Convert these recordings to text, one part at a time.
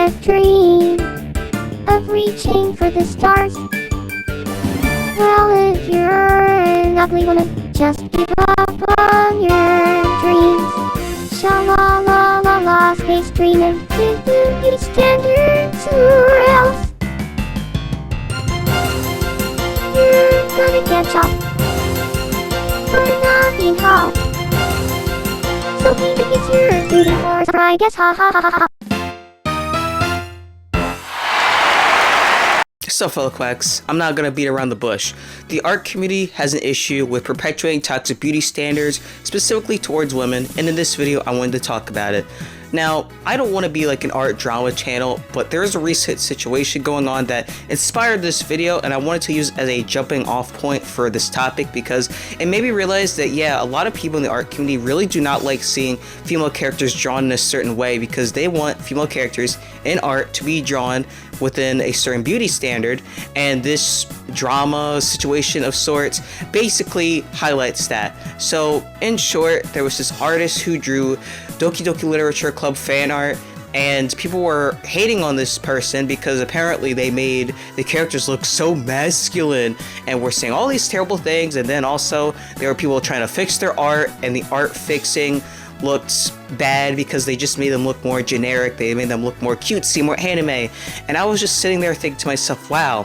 that dream of reaching for the stars. Well, if you're an ugly woman, just give up on your dreams. Sha-la-la-la-la, space dreaming to beauty standards, or else you're gonna get chopped for not being hot. So please it's your duty for I guess, ha ha ha ha ha. So fellow quacks, I'm not gonna beat around the bush. The art community has an issue with perpetuating toxic beauty standards, specifically towards women, and in this video I wanted to talk about it. Now, I don't want to be like an art drama channel, but there is a recent situation going on that inspired this video, and I wanted to use it as a jumping off point for this topic because it made me realize that yeah, a lot of people in the art community really do not like seeing female characters drawn in a certain way because they want female characters in art to be drawn within a certain beauty standard, and this drama situation of sorts basically highlights that. So in short, there was this artist who drew Doki Doki Literature Club fan art, and people were hating on this person because apparently they made the characters look so masculine and were saying all these terrible things, and then also there were people trying to fix their art, and the art fixing looked bad because they just made them look more generic, they made them look more cutesy, more anime, and I was just sitting there thinking to myself, wow,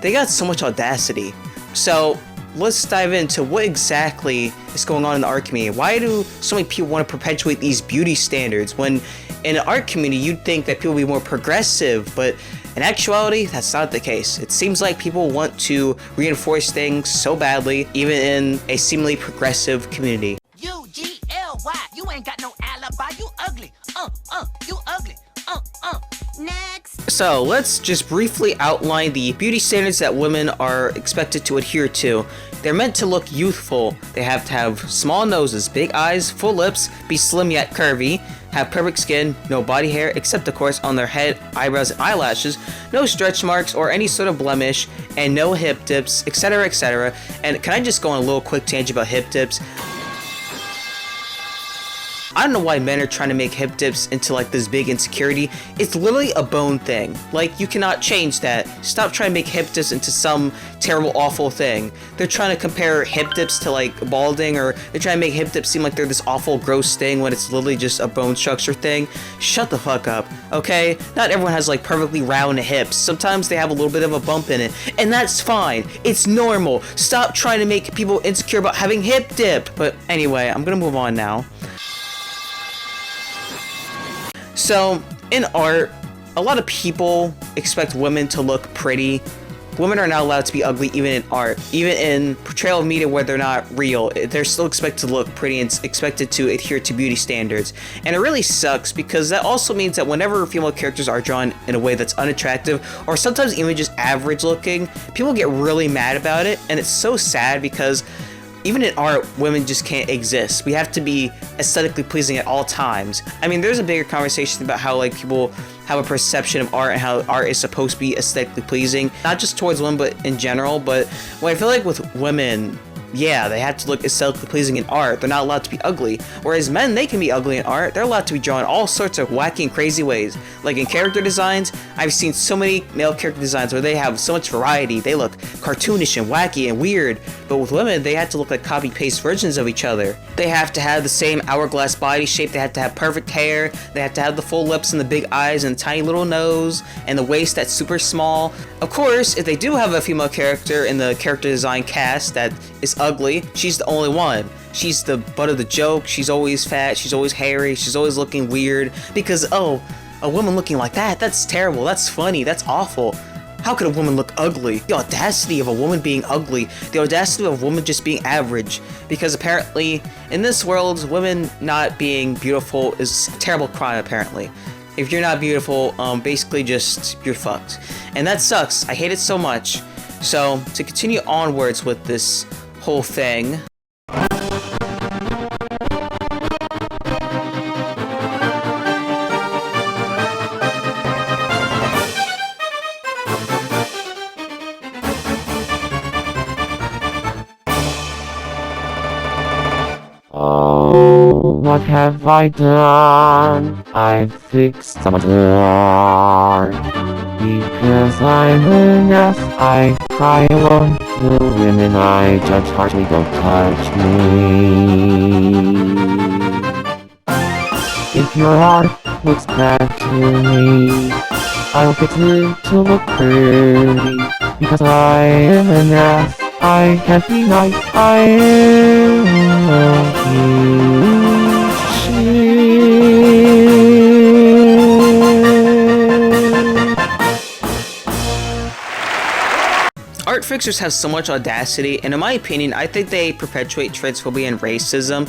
they got so much audacity. So let's dive into what exactly is going on in the art community. Why do so many people want to perpetuate these beauty standards when in the art community you'd think that people would be more progressive, but in actuality that's not the case. It seems like people want to reinforce things so badly even in a seemingly progressive community. U-G-L-Y, you ain't got no alibi, you ugly, you ugly, next. So let's just briefly outline the beauty standards that women are expected to adhere to. They're meant to look youthful. They have to have small noses, big eyes, full lips, be slim yet curvy, have perfect skin, no body hair, except of course on their head, eyebrows, and eyelashes, no stretch marks or any sort of blemish, and no hip dips, etc, etc. And can I just go on a little quick tangent about hip dips? I don't know why men are trying to make hip dips into like this big insecurity. It's literally a bone thing. Like, you cannot change that. Stop trying to make hip dips into some terrible, awful thing. They're trying to compare hip dips to like balding, or they're trying to make hip dips seem like they're this awful, gross thing when it's literally just a bone structure thing. Shut the fuck up, okay? Not everyone has like perfectly round hips. Sometimes they have a little bit of a bump in it, and that's fine. It's normal. Stop trying to make people insecure about having hip dip. But anyway, I'm gonna move on now. So, in art, a lot of people expect women to look pretty. Women are not allowed to be ugly even in art. Even in portrayal of media where they're not real, they're still expected to look pretty and expected to adhere to beauty standards. And it really sucks because that also means that whenever female characters are drawn in a way that's unattractive, or sometimes even just average looking, people get really mad about it, and it's so sad because even in art, women just can't exist. We have to be aesthetically pleasing at all times. I mean, there's a bigger conversation about how like people have a perception of art and how art is supposed to be aesthetically pleasing, not just towards women, but in general. But what I feel like with women, yeah, they have to look aesthetically pleasing in art. They're not allowed to be ugly. Whereas men, they can be ugly in art. They're allowed to be drawn all sorts of wacky and crazy ways. Like in character designs, I've seen so many male character designs where they have so much variety. They look cartoonish and wacky and weird. But with women, they have to look like copy-paste versions of each other. They have to have the same hourglass body shape. They have to have perfect hair. They have to have the full lips and the big eyes and the tiny little nose and the waist that's super small. Of course, if they do have a female character in the character design cast that is ugly, she's the only one. She's the butt of the joke. She's always fat, she's always hairy, she's always looking weird because, oh, a woman looking like that, that's terrible, that's funny, that's awful. How could a woman look ugly? The audacity of a woman being ugly, the audacity of a woman just being average, because apparently in this world, women not being beautiful is a terrible crime apparently. If you're not beautiful, basically just, you're fucked. And that sucks, I hate it so much. So, to continue onwards with this whole thing, Oh, what have I done? I've fixed someone. art. Because I'm an ass, I cry alone. The women I judge harshly don't touch me. If your art looks bad to me, I'll fix it to look pretty. Because I am an ass, I can't be nice, I am a huge shit. Art fixers have so much audacity, and in my opinion, I think they perpetuate transphobia and racism.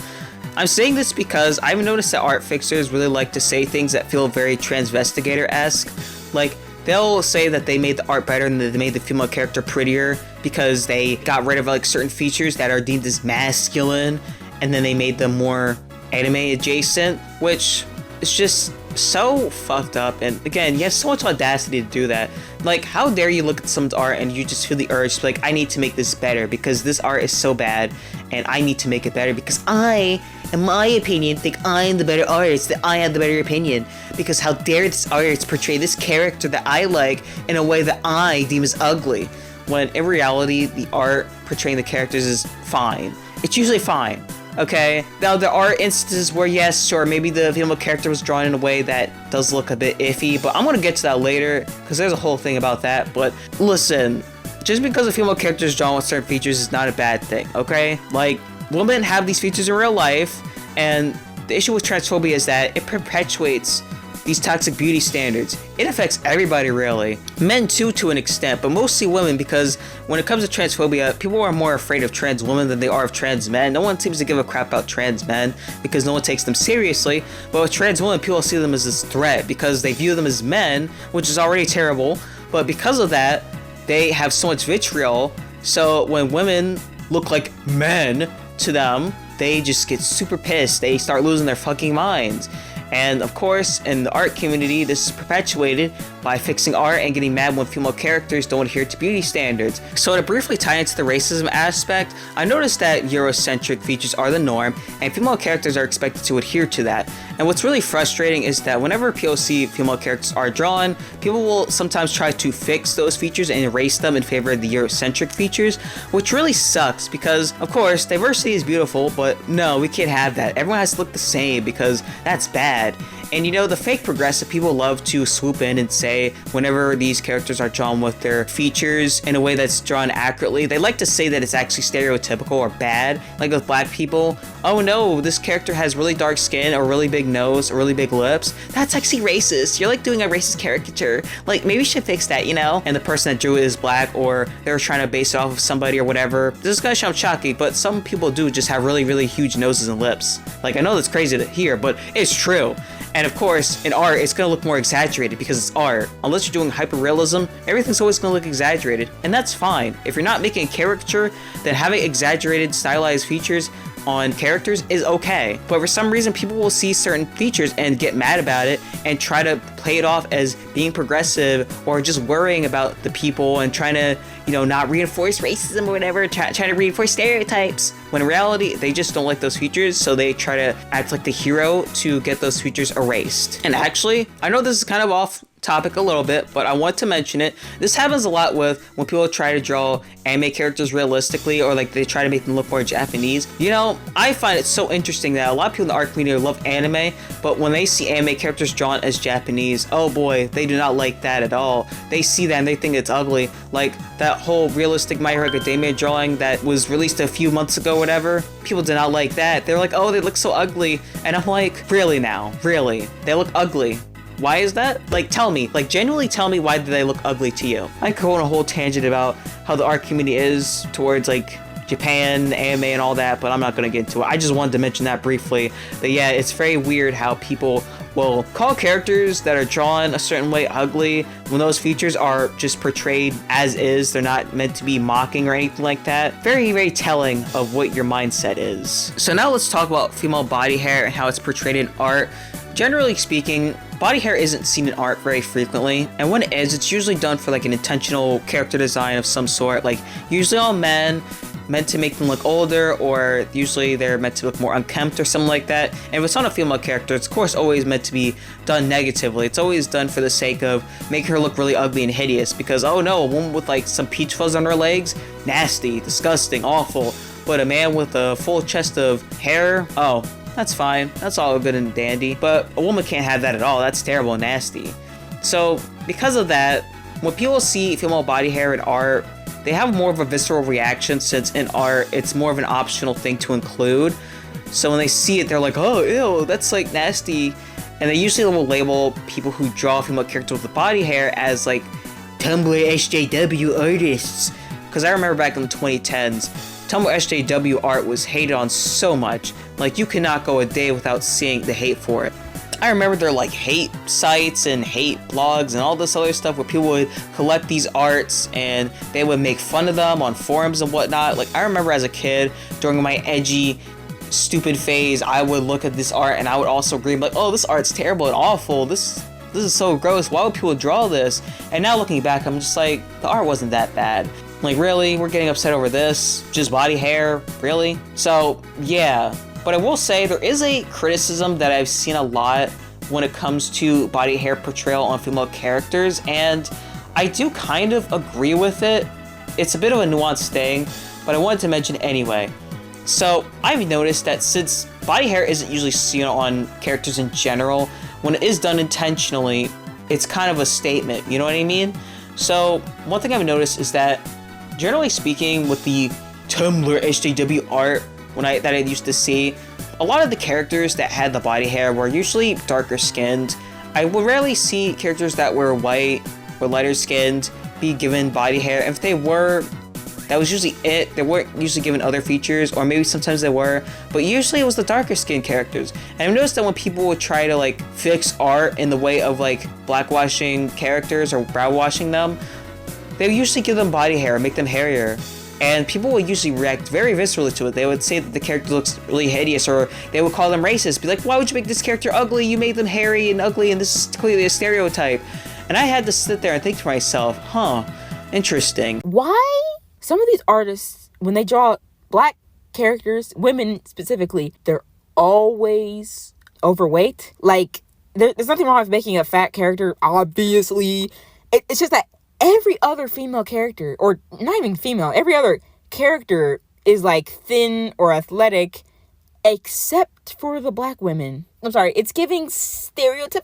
I'm saying this because I've noticed that art fixers really like to say things that feel very transvestigator-esque. Like, they'll say that they made the art better and that they made the female character prettier because they got rid of like certain features that are deemed as masculine, and then they made them more anime adjacent, which is just so fucked up. And again, you have so much audacity to do that. Like, how dare you look at someone's art and you just feel the urge to be like, I need to make this better because this art is so bad and I need to make it better because I, in my opinion, think I'm the better artist, that I have the better opinion. Because how dare this artist portray this character that I like in a way that I deem as ugly, when in reality, the art portraying the characters is fine. It's usually fine. Okay, now there are instances where yes, sure, maybe the female character was drawn in a way that does look a bit iffy, but I'm gonna get to that later, because there's a whole thing about that. But listen, just because a female character is drawn with certain features is not a bad thing, okay? Like, women have these features in real life, and the issue with transphobia is that it perpetuates these toxic beauty standards. It affects everybody, really. Men too, to an extent, but mostly women, because when it comes to transphobia, people are more afraid of trans women than they are of trans men. No one seems to give a crap about trans men because no one takes them seriously, but with trans women, people see them as this threat because they view them as men, which is already terrible, but because of that, they have so much vitriol, so when women look like men to them, they just get super pissed. They start losing their fucking minds. And of course, in the art community, this is perpetuated by fixing art and getting mad when female characters don't adhere to beauty standards. So to briefly tie into the racism aspect, I noticed that Eurocentric features are the norm, and female characters are expected to adhere to that. And what's really frustrating is that whenever POC female characters are drawn, people will sometimes try to fix those features and erase them in favor of the Eurocentric features, which really sucks because, of course, diversity is beautiful, but no, we can't have that. Everyone has to look the same because that's bad. And you know, the fake progressive people love to swoop in and say whenever these characters are drawn with their features in a way that's drawn accurately, they like to say that it's actually stereotypical or bad. Like with black people, oh no, this character has really dark skin or really big nose or really big lips. That's actually racist. You're like doing a racist caricature. Like, maybe you should fix that, you know? And the person that drew it is black, or they were trying to base it off of somebody or whatever. This is gonna sound shocking, but some people do just have really, really huge noses and lips. Like, I know that's crazy to hear, but it's true. And of course, in art, it's gonna look more exaggerated because it's art. Unless you're doing hyperrealism, everything's always gonna look exaggerated, and that's fine. If you're not making a caricature, then having exaggerated, stylized features on characters is okay. But for some reason, people will see certain features and get mad about it and try to play it off as being progressive or just worrying about the people and trying to, you know, not reinforce racism or whatever, trying to reinforce stereotypes. When in reality, they just don't like those features, so they try to act like the hero to get those features erased. And actually, I know this is kind of off topic a little bit, but I want to mention it. This happens a lot with when people try to draw anime characters realistically, or like they try to make them look more Japanese. You know, I find it so interesting that a lot of people in the art community love anime, but when they see anime characters drawn as Japanese, oh boy, they do not like that at all. They see that and they think it's ugly. Like that whole realistic My Hero Academia drawing that was released a few months ago, whatever. People did not like that. They're like, oh, they look so ugly. And I'm like, really now? Really? They look ugly. Why is that? Like, tell me. Like, genuinely tell me why do they look ugly to you? I could go on a whole tangent about how the art community is towards, like, Japan, anime, and all that, but I'm not gonna get into it. I just wanted to mention that briefly. But yeah, it's very weird how people will call characters that are drawn a certain way ugly when those features are just portrayed as is. They're not meant to be mocking or anything like that. Very, very telling of what your mindset is. So now let's talk about female body hair and how it's portrayed in art. Generally speaking, body hair isn't seen in art very frequently, and when it is, it's usually done for like an intentional character design of some sort, like usually on men, meant to make them look older, or usually they're meant to look more unkempt or something like that. And if it's on a female character, it's of course always meant to be done negatively. It's always done for the sake of making her look really ugly and hideous, because oh no, a woman with like some peach fuzz on her legs, nasty, disgusting, awful. But a man with a full chest of hair, oh, that's fine, that's all good and dandy. But a woman can't have that at all. That's terrible and nasty. So because of that, when people see female body hair in art, they have more of a visceral reaction, since in art it's more of an optional thing to include. So when they see it, they're like, oh ew, that's like nasty. And they usually will label people who draw female characters with body hair as like Tumblr SJW artists. Because I remember back in the 2010s, Tumblr SJW art was hated on so much. Like, you cannot go a day without seeing the hate for it. I remember there were like hate sites and hate blogs and all this other stuff where people would collect these arts and they would make fun of them on forums and whatnot. Like, I remember as a kid, during my edgy, stupid phase, I would look at this art and I would also agree, like, oh, this art's terrible and awful. This is so gross. Why would people draw this? And now looking back, I'm just like, the art wasn't that bad. Like, really? We're getting upset over this? Just body hair? Really? So, yeah. But I will say there is a criticism that I've seen a lot when it comes to body hair portrayal on female characters, and I do kind of agree with it. It's a bit of a nuanced thing, but I wanted to mention anyway. So I've noticed that since body hair isn't usually seen on characters in general, when it is done intentionally, it's kind of a statement, you know what I mean? So one thing I've noticed is that, generally speaking, with the Tumblr SJW art that I used to see, a lot of the characters that had the body hair were usually darker skinned. I would rarely see characters that were white or lighter skinned be given body hair. If they were, that was usually it. They weren't usually given other features, or maybe sometimes they were, but usually it was the darker skinned characters. And I've noticed that when people would try to like fix art in the way of like blackwashing characters or brow-washing them, they would usually give them body hair, make them hairier. And people would usually react very viscerally to it. They would say that the character looks really hideous, or they would call them racist. Be like, why would you make this character ugly? You made them hairy and ugly, and this is clearly a stereotype. And I had to sit there and think to myself, huh, interesting. Why some of these artists, when they draw black characters, women specifically, they're always overweight? Like, there's nothing wrong with making a fat character, obviously. It's just that every other female character, or not even female, every other character is like thin or athletic, except for the black women. I'm sorry, it's giving stereotypical?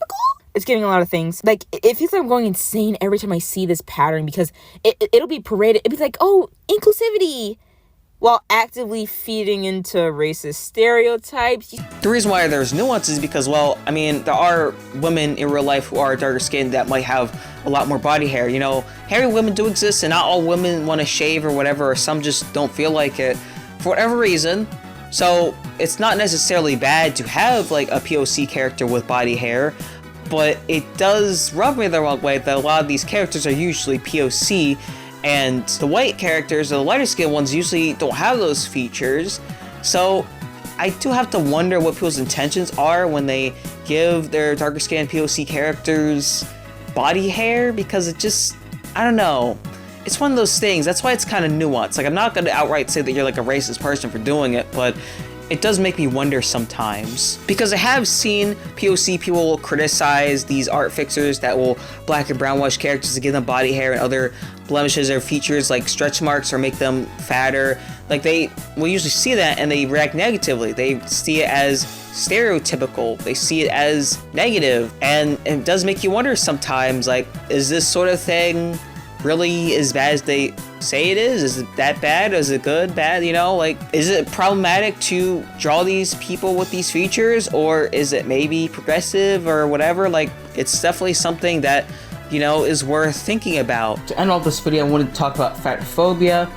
It's giving a lot of things. Like, it feels like I'm going insane every time I see this pattern, because it'll be paraded. It'll be like, oh, inclusivity, while actively feeding into racist stereotypes. The reason why there's nuance is because, well, I mean, there are women in real life who are darker skinned that might have a lot more body hair. You know, hairy women do exist, and not all women want to shave or whatever, or some just don't feel like it for whatever reason. So it's not necessarily bad to have like a POC character with body hair, but it does rub me the wrong way that a lot of these characters are usually POC, and the white characters or the lighter skinned ones usually don't have those features. So I do have to wonder what people's intentions are when they give their darker skinned POC characters body hair, because it just, I don't know. It's one of those things. That's why it's kind of nuanced. Like, I'm not going to outright say that you're like a racist person for doing it, but it does make me wonder sometimes. Because I have seen POC people criticize these art fixers that will black and brown wash characters to give them body hair and other blemishes or features like stretch marks or make them fatter. Like, they will usually see that and they react negatively. They see it as stereotypical. They see it as negative. And it does make you wonder sometimes, like, is this sort of thing really as bad as they say it is? Is it that bad? Is it good, bad, you know? Like, is it problematic to draw these people with these features, or is it maybe progressive or whatever? Like, it's definitely something that, you know, is worth thinking about. To end off this video, I wanted to talk about fatphobia.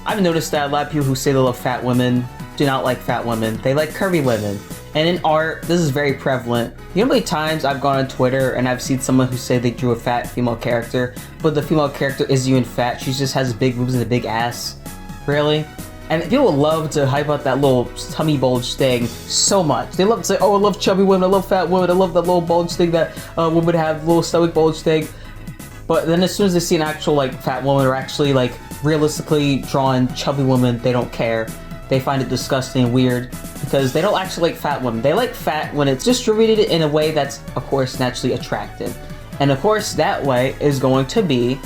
I've noticed that a lot of people who say they love fat women do not like fat women. They like curvy women. And in art, this is very prevalent. You know how many times I've gone on Twitter and I've seen someone who say they drew a fat female character, but the female character isn't even fat, she just has big boobs and a big ass? Really? And people love to hype up that little tummy bulge thing so much. They love to say, oh, I love chubby women, I love fat women, I love that little bulge thing that women have, little stomach bulge thing. But then as soon as they see an actual like fat woman or actually like realistically drawn chubby woman, they don't care. They find it disgusting and weird because they don't actually like fat women. They like fat when it's distributed in a way that's, of course, naturally attractive. And of course, that way is going to be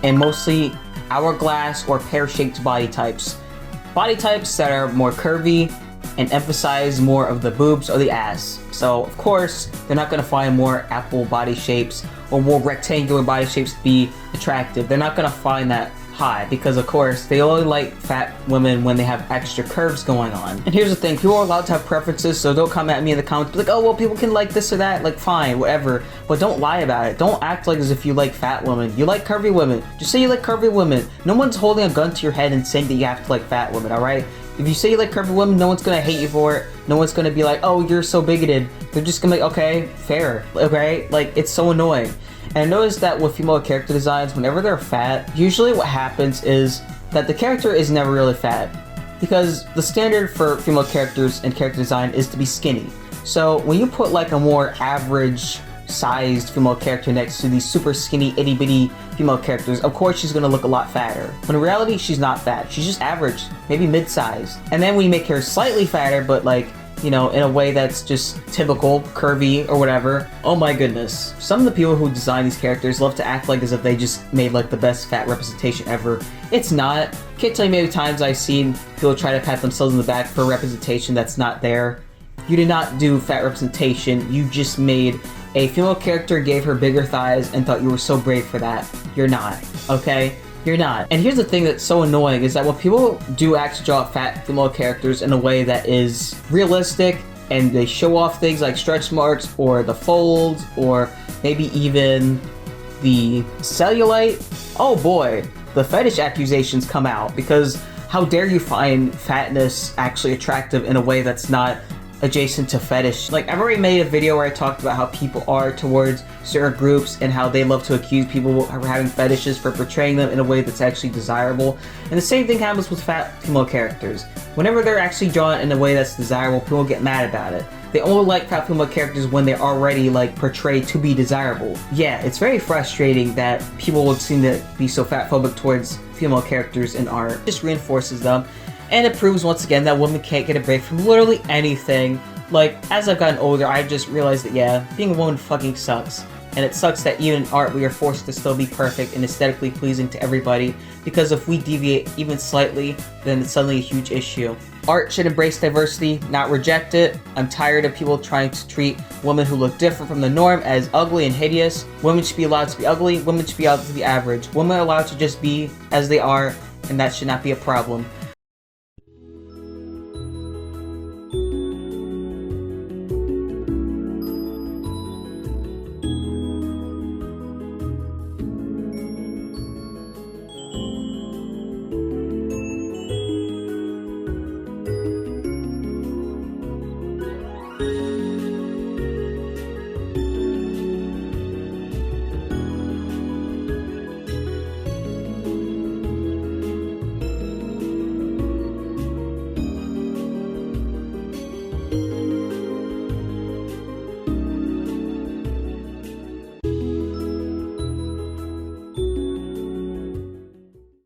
in mostly hourglass or pear-shaped body types. Body types that are more curvy and emphasize more of the boobs or the ass. So, of course, they're not going to find more apple body shapes or more rectangular body shapes to be attractive. They're not going to find that high because, of course, they only like fat women when they have extra curves going on. And here's the thing, people are allowed to have preferences, so don't come at me in the comments be like, oh, well, people can like this or that, like, fine, whatever. But don't lie about it. Don't act like as if you like fat women. You like curvy women. Just say you like curvy women. No one's holding a gun to your head and saying that you have to like fat women, alright? If you say you like curvy women, no one's gonna hate you for it. No one's gonna be like, oh, you're so bigoted. They're just gonna be like, okay, fair, okay? Like, it's so annoying. And I noticed that with female character designs, whenever they're fat, usually what happens is that the character is never really fat. Because the standard for female characters and character design is to be skinny. So when you put like a more average sized female character next to these super skinny itty bitty female characters, of course she's gonna look a lot fatter. When in reality, she's not fat. She's just average, maybe mid-sized. And then when you make her slightly fatter, but like, you know, in a way that's just typical, curvy, or whatever. Oh my goodness. Some of the people who design these characters love to act like as if they just made like the best fat representation ever. It's not. Can't tell you many times I've seen people try to pat themselves in the back for representation that's not there. You did not do fat representation, you just made a female character, gave her bigger thighs, and thought you were so brave for that. You're not, okay? You're not. And here's the thing that's so annoying is that when people do actually draw fat female characters in a way that is realistic and they show off things like stretch marks or the folds or maybe even the cellulite, oh boy, the fetish accusations come out because how dare you find fatness actually attractive in a way that's not adjacent to fetish. Like, I've already made a video where I talked about how people are towards certain groups and how they love to accuse people of having fetishes for portraying them in a way that's actually desirable. And the same thing happens with fat female characters. Whenever they're actually drawn in a way that's desirable, people get mad about it. They only like fat female characters when they're already like portrayed to be desirable. Yeah, it's very frustrating that people would seem to be so fatphobic towards female characters in art. It just reinforces them. And it proves once again that women can't get a break from literally anything. Like, as I've gotten older, I just realized that, yeah, being a woman fucking sucks. And it sucks that even in art, we are forced to still be perfect and aesthetically pleasing to everybody. Because if we deviate even slightly, then it's suddenly a huge issue. Art should embrace diversity, not reject it. I'm tired of people trying to treat women who look different from the norm as ugly and hideous. Women should be allowed to be ugly, women should be allowed to be average. Women are allowed to just be as they are, and that should not be a problem.